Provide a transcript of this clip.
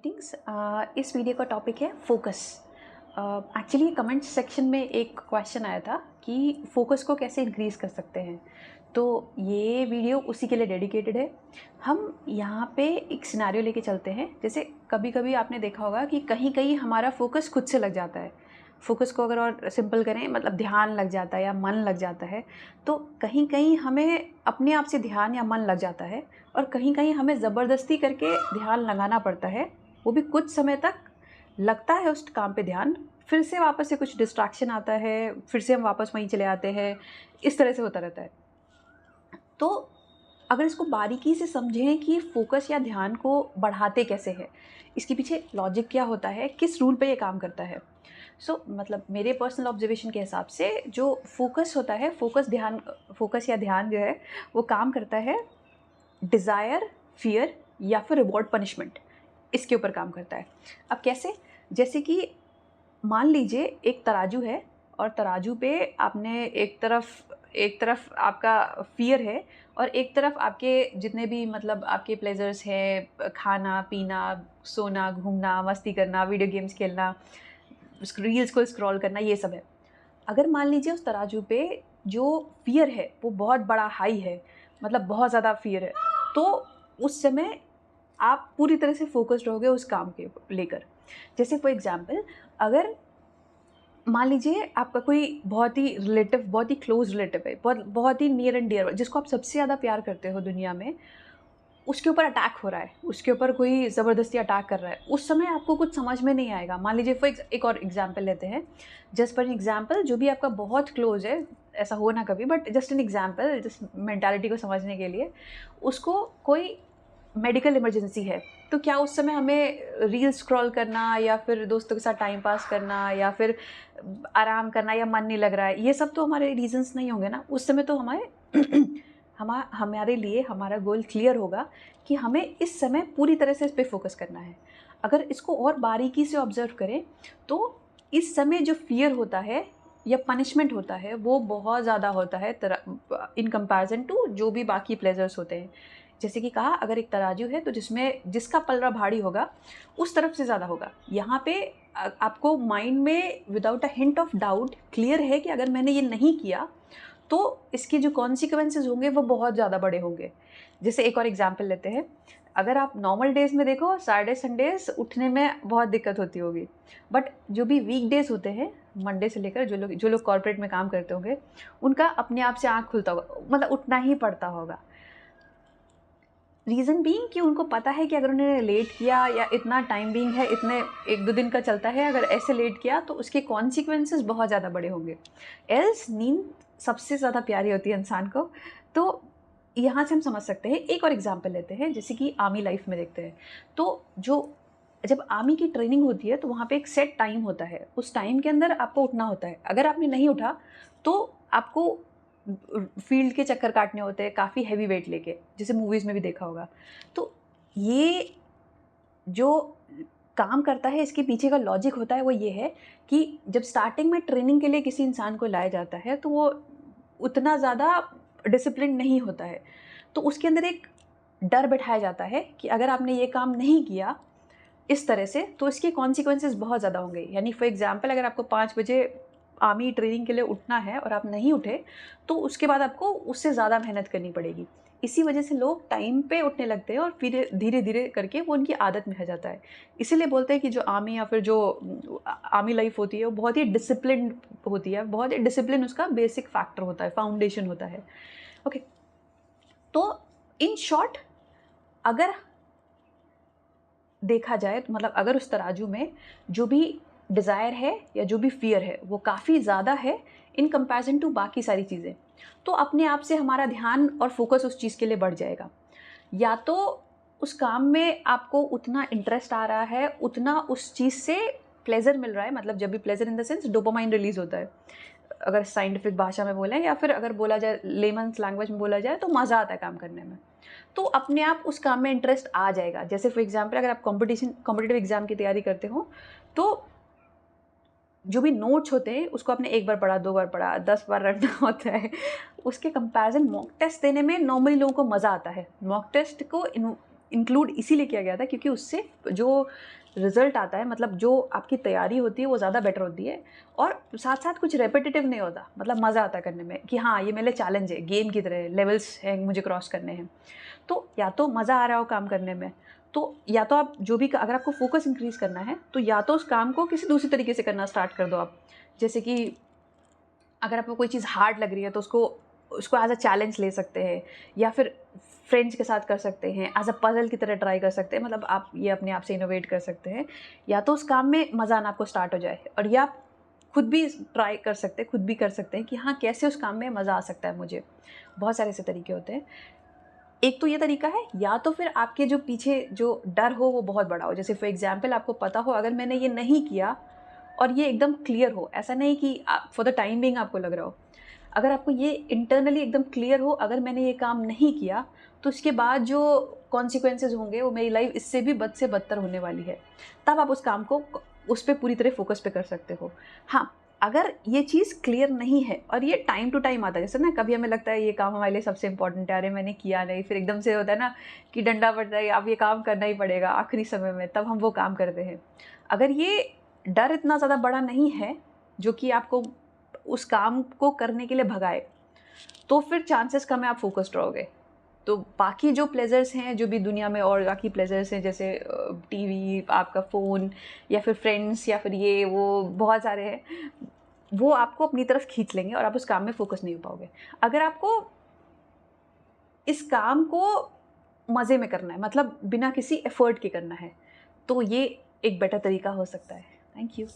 Greetings. इस video का topic है फोकस। एक्चुअली कमेंट सेक्शन में एक क्वेश्चन आया था कि फोकस को कैसे इंक्रीज़ कर सकते हैं, तो ये वीडियो उसी के लिए डेडिकेटेड है। हम यहाँ पे एक सिनेरियो लेके चलते हैं। जैसे कभी कभी आपने देखा होगा कि कहीं कहीं हमारा फोकस खुद से लग जाता है। फोकस को अगर और सिंपल करें, मतलब ध्यान लग जाता है या मन लग जाता है। तो कहीं कहीं हमें अपने आप से ध्यान या मन लग जाता है, और कहीं कहीं हमें ज़बरदस्ती करके ध्यान लगाना पड़ता है। वो भी कुछ समय तक लगता है उस काम पे ध्यान, फिर से वापस से कुछ डिस्ट्रैक्शन आता है, फिर से हम वापस वहीं चले आते हैं। इस तरह से होता रहता है। तो अगर इसको बारीकी से समझें कि फोकस या ध्यान को बढ़ाते कैसे हैं, इसके पीछे लॉजिक क्या होता है, किस रूल पे ये काम करता है। मतलब मेरे पर्सनल ऑब्जर्वेशन के हिसाब से जो फोकस होता है, फोकस या ध्यान जो है वो काम करता है डिज़ायर, फियर या फिर रिवॉर्ड पनिशमेंट, इसके ऊपर काम करता है। अब कैसे? जैसे कि मान लीजिए एक तराजू है, और तराजू पे आपने एक तरफ आपका फियर है, और एक तरफ आपके जितने भी मतलब आपके प्लेजर्स हैं, खाना पीना, सोना, घूमना, मस्ती करना, वीडियो गेम्स खेलना, रील्स को स्क्रॉल करना, ये सब है। अगर मान लीजिए उस तराजू पे जो फियर है वो बहुत बड़ा हाई है, मतलब बहुत ज़्यादा फियर है, तो उस समय आप पूरी तरह से फोकस्ड रहोगे उस काम के लेकर। जैसे फॉर एग्जांपल, अगर मान लीजिए आपका कोई बहुत ही रिलेटिव, बहुत ही क्लोज रिलेटिव है, बहुत ही नियर एंड डियर, जिसको आप सबसे ज़्यादा प्यार करते हो दुनिया में, उसके ऊपर अटैक हो रहा है, उसके ऊपर कोई ज़बरदस्ती अटैक कर रहा है। उस समय आपको कुछ समझ में नहीं आएगा। मान लीजिए एक और एग्जांपल लेते हैं। जस्ट फॉर एन एग्जांपल, जो भी आपका बहुत क्लोज है, ऐसा हो ना कभी, but just an example, just mentality को समझने के लिए, उसको कोई मेडिकल इमरजेंसी है, तो क्या उस समय हमें रील स्क्रॉल करना या फिर दोस्तों के साथ टाइम पास करना या फिर आराम करना या मन नहीं लग रहा है, ये सब तो हमारे रीजंस नहीं होंगे ना। उस समय तो हमारे लिए हमारा गोल क्लियर होगा कि हमें इस समय पूरी तरह से इस पे फोकस करना है। अगर इसको और बारीकी से ऑब्जर्व करें, तो इस समय जो फियर होता है या पनिशमेंट होता है वो बहुत ज़्यादा होता है इन कंपैरिजन टू जो भी बाकी प्लेजर्स होते हैं। जैसे कि कहा, अगर एक तराजू है तो जिसका पलड़ा भारी होगा उस तरफ से ज़्यादा होगा। यहाँ पे आपको माइंड में without a hint of doubt clear है कि अगर मैंने ये नहीं किया तो इसके जो कॉन्सिक्वेंसेज होंगे वो बहुत ज़्यादा बड़े होंगे। जैसे एक और एग्जांपल लेते हैं। अगर आप नॉर्मल डेज़ में देखो, सैटरडे संडेज़ उठने में बहुत दिक्कत होती होगी, बट जो भी वीक डेज़ होते हैं, मंडे से लेकर जो लोग कॉर्पोरेट में काम करते होंगे, उनका अपने आप से आँख खुलता होगा, मतलब उठना ही पड़ता होगा। रीज़न बीइंग कि उनको पता है कि अगर उन्होंने लेट किया या इतना टाइम बीइंग है, इतने 1-2 दिन का चलता है, अगर ऐसे लेट किया तो उसके कॉन्सिक्वेंसेस बहुत ज़्यादा बड़े होंगे। एल्स नींद सबसे ज़्यादा प्यारी होती है इंसान को। तो यहाँ से हम समझ सकते हैं। एक और एग्जांपल लेते हैं, जैसे कि आर्मी लाइफ में देखते हैं। तो जब आर्मी की ट्रेनिंग होती है तो वहाँ पे एक सेट टाइम होता है, उस टाइम के अंदर आपको उठना होता है। अगर आपने नहीं उठा तो आपको फील्ड के चक्कर काटने होते हैं काफ़ी हैवी वेट लेके, जैसे मूवीज़ में भी देखा होगा। तो ये जो काम करता है, इसके पीछे का लॉजिक होता है वो ये है कि जब स्टार्टिंग में ट्रेनिंग के लिए किसी इंसान को लाया जाता है तो वो उतना ज़्यादा डिसिप्लिन नहीं होता है। तो उसके अंदर एक डर बिठाया जाता है कि अगर आपने ये काम नहीं किया इस तरह से तो इसके कॉन्सिक्वेंसेस बहुत ज़्यादा होंगे। यानी फॉर एग्जांपल, अगर आपको 5 बजे आर्मी ट्रेनिंग के लिए उठना है और आप नहीं उठे, तो उसके बाद आपको उससे ज़्यादा मेहनत करनी पड़ेगी। इसी वजह से लोग टाइम पे उठने लगते हैं और फिर धीरे-धीरे करके वो उनकी आदत में आ जाता है। इसीलिए बोलते हैं कि जो आर्मी या फिर जो आर्मी लाइफ होती है वो बहुत ही डिसिप्लिन्ड होती है, बहुत ही डिसिप्लिन उसका बेसिक फैक्टर होता है, फाउंडेशन होता है। ओके, तो इन शॉर्ट, अगर देखा जाए तो मतलब अगर उस तराजू में जो भी डिज़ायर है या जो भी फ़ियर है वो काफ़ी ज़्यादा है इन कंपैरिजन टू बाकी सारी चीज़ें, तो अपने आप से हमारा ध्यान और फोकस उस चीज़ के लिए बढ़ जाएगा। या तो उस काम में आपको उतना इंटरेस्ट आ रहा है, उतना उस चीज़ से प्लेज़र मिल रहा है, मतलब जब भी pleasure in the sense dopamine release होता है, अगर साइंटिफिक भाषा में बोलें, या फिर अगर बोला जाए लेमन्स लैंग्वेज में बोला जाए तो मज़ा आता है काम करने में। तो अपने आप उस काम में इंटरेस्ट आ जाएगा। जैसे फॉर एग्जांपल, अगर आप कॉम्पिटिटिव एग्ज़ाम की तैयारी करते हो, तो जो भी नोट्स होते हैं उसको आपने 1 बार पढ़ा, 2 बार पढ़ा, 10 बार रटना होता है। उसके कंपैरिज़न मॉक टेस्ट देने में नॉर्मली लोगों को मज़ा आता है। मॉक टेस्ट को इंक्लूड इसीलिए किया गया था क्योंकि उससे जो रिज़ल्ट आता है, मतलब जो आपकी तैयारी होती है वो ज़्यादा बेटर होती है, और साथ साथ कुछ रेपिटेटिव नहीं होता, मतलब मज़ा आता है करने में कि हाँ ये मेरे लिए चैलेंज है, गेम की तरह लेवल्स हैं मुझे क्रॉस करने हैं। तो या तो मज़ा आ रहा हो काम करने में, तो या तो आप जो भी, अगर आपको फोकस इंक्रीज़ करना है तो या तो उस काम को किसी दूसरी तरीके से करना स्टार्ट कर दो आप। जैसे कि अगर आपको कोई चीज़ हार्ड लग रही है तो उसको उसको एज़ अ चैलेंज ले सकते हैं, या फिर फ्रेंड्स के साथ कर सकते हैं, एज़ अ पज़ल की तरह ट्राई कर सकते हैं, मतलब आप ये अपने आप से इनोवेट कर सकते हैं। या तो उस काम में मज़ा आना आपको स्टार्ट हो जाए, और या आप खुद भी ट्राई कर सकते हैं, खुद भी कर सकते हैं कि हाँ कैसे उस काम में मज़ा आ सकता है मुझे। बहुत सारे ऐसे तरीके होते हैं। एक तो ये तरीका है, या तो फिर आपके जो पीछे जो डर हो वो बहुत बड़ा हो। जैसे फॉर एग्ज़ाम्पल आपको पता हो अगर मैंने ये नहीं किया, और ये एकदम क्लियर हो, ऐसा नहीं कि फॉर द टाइम बीइंग आपको लग रहा हो। अगर आपको ये इंटरनली एकदम क्लियर हो, अगर मैंने ये काम नहीं किया तो इसके बाद जो कॉन्सिक्वेंसेज़ होंगे वो मेरी लाइफ़ इससे भी बद से बदतर होने वाली है। तब आप उस काम को उस पे पूरी तरह फ़ोकस पे कर सकते हो। हाँ, अगर ये चीज़ क्लियर नहीं है और ये टाइम टू टाइम आता है, जैसे ना कभी हमें लगता है ये काम हमारे लिए सबसे इम्पोर्टेंट है, अरे मैंने किया नहीं, फिर एकदम से होता है ना कि डंडा पड़ता है, अब ये काम करना ही पड़ेगा आखिरी समय में, तब हम वो काम करते हैं। अगर ये डर इतना ज़्यादा बड़ा नहीं है जो कि आपको उस काम को करने के लिए भगाए, तो फिर चांसेस कम है आप फोकस्ड रहोगे। तो बाकी जो प्लेज़र्स हैं, जो भी दुनिया में और बाकी प्लेज़र्स हैं, जैसे टीवी, आपका फ़ोन, या फिर फ्रेंड्स, या फिर ये वो बहुत सारे हैं, वो आपको अपनी तरफ खींच लेंगे और आप उस काम में फ़ोकस नहीं हो पाओगे। अगर आपको इस काम को मज़े में करना है, मतलब बिना किसी एफ़र्ट के करना है, तो ये एक बेटर तरीका हो सकता है। Thank you.